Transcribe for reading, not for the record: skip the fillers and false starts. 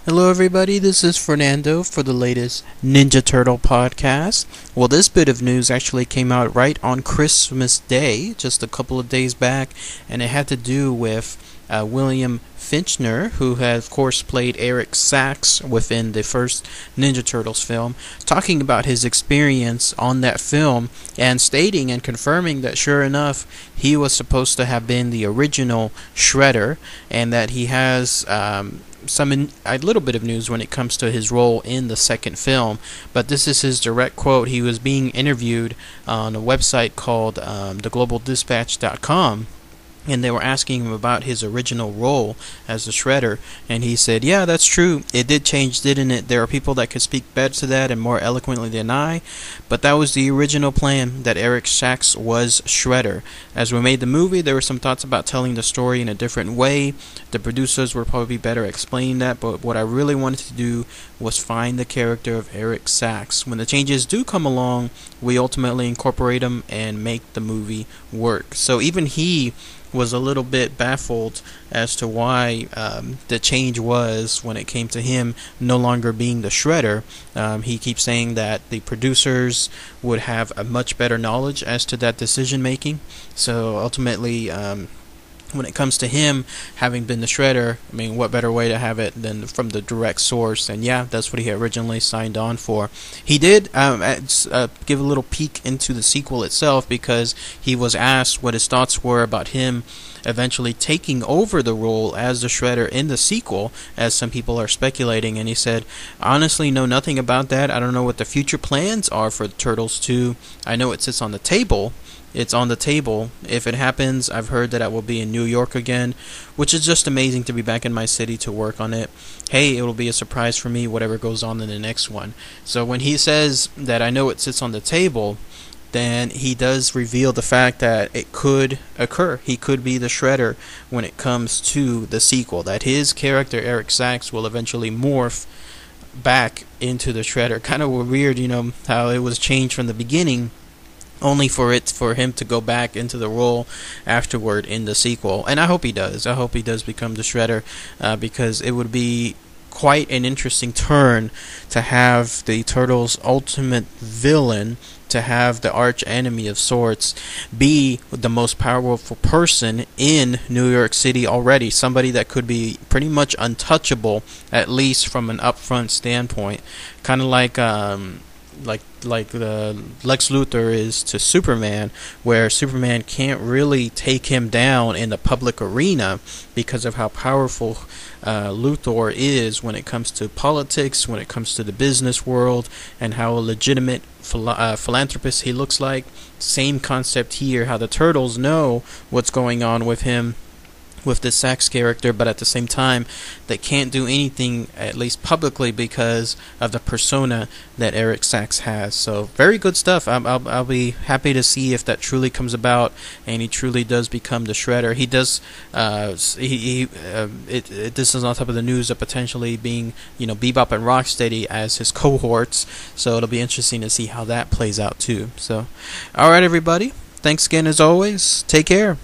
Hello, everybody. This is Fernando for the latest Ninja Turtle podcast. Well, this bit of news actually came out right on Christmas Day, just a couple of days back, and it had to do with William Fichtner, who had, of course, played Eric Sachs within the first Ninja Turtles film, talking about his experience on that film and stating and confirming that, sure enough, he was supposed to have been the original Shredder, and that he has a little bit of news when it comes to his role in the second film, but this is his direct quote. He was being interviewed on a website called theglobaldispatch.com, and they were asking him about his original role as the Shredder, and he said, yeah, that's true, it did change, didn't it? There are people that could speak better to that and more eloquently than I, but that was the original plan, that Eric Sachs was Shredder. As we made the movie, there were some thoughts about telling the story in a different way. The producers were probably better explaining that, but what I really wanted to do was find the character of Eric Sachs. When the changes do come along, we ultimately incorporate them and make the movie work. So even he was a little bit baffled as to why the change was when it came to him no longer being the Shredder. He keeps saying that the producers would have a much better knowledge as to that decision making. So ultimately, when it comes to him having been the Shredder, I mean, what better way to have it than from the direct source? And yeah, that's what he originally signed on for. He did give a little peek into the sequel itself, because he was asked what his thoughts were about him eventually taking over the role as the Shredder in the sequel, as some people are speculating, and he said, honestly, know nothing about that. I don't know what the future plans are for the Turtles 2. I know it sits on the table. It's on the table. If it happens, I've heard that I will be in New York again, which is just amazing to be back in my city to work on it. Hey, it will be a surprise for me, whatever goes on in the next one. So when he says that I know it sits on the table, then he does reveal the fact that it could occur. He could be the Shredder when it comes to the sequel, that his character, Eric Sachs, will eventually morph back into the Shredder. Kind of weird, how it was changed from the beginning, only for him to go back into the role afterward in the sequel. And I hope he does. I hope he does become the Shredder, because it would be quite an interesting turn to have the Turtles' ultimate villain, to have the arch enemy of sorts, be the most powerful person in New York City already. Somebody that could be pretty much untouchable, at least from an upfront standpoint. Kind of like the Lex Luthor is to Superman, where Superman can't really take him down in the public arena because of how powerful Luthor is when it comes to politics, when it comes to the business world, and how a legitimate philanthropist he looks like. Same concept here, how the Turtles know what's going on with him, with this Sachs character, but at the same time they can't do anything, at least publicly, because of the persona that Eric Sachs has. So very good stuff. I'll be happy to see if that truly comes about and he truly does become the Shredder. He does this is on top of the news of potentially being Bebop and Rocksteady as his cohorts, so it'll be interesting to see how that plays out too. So alright, everybody, thanks again as always. Take care.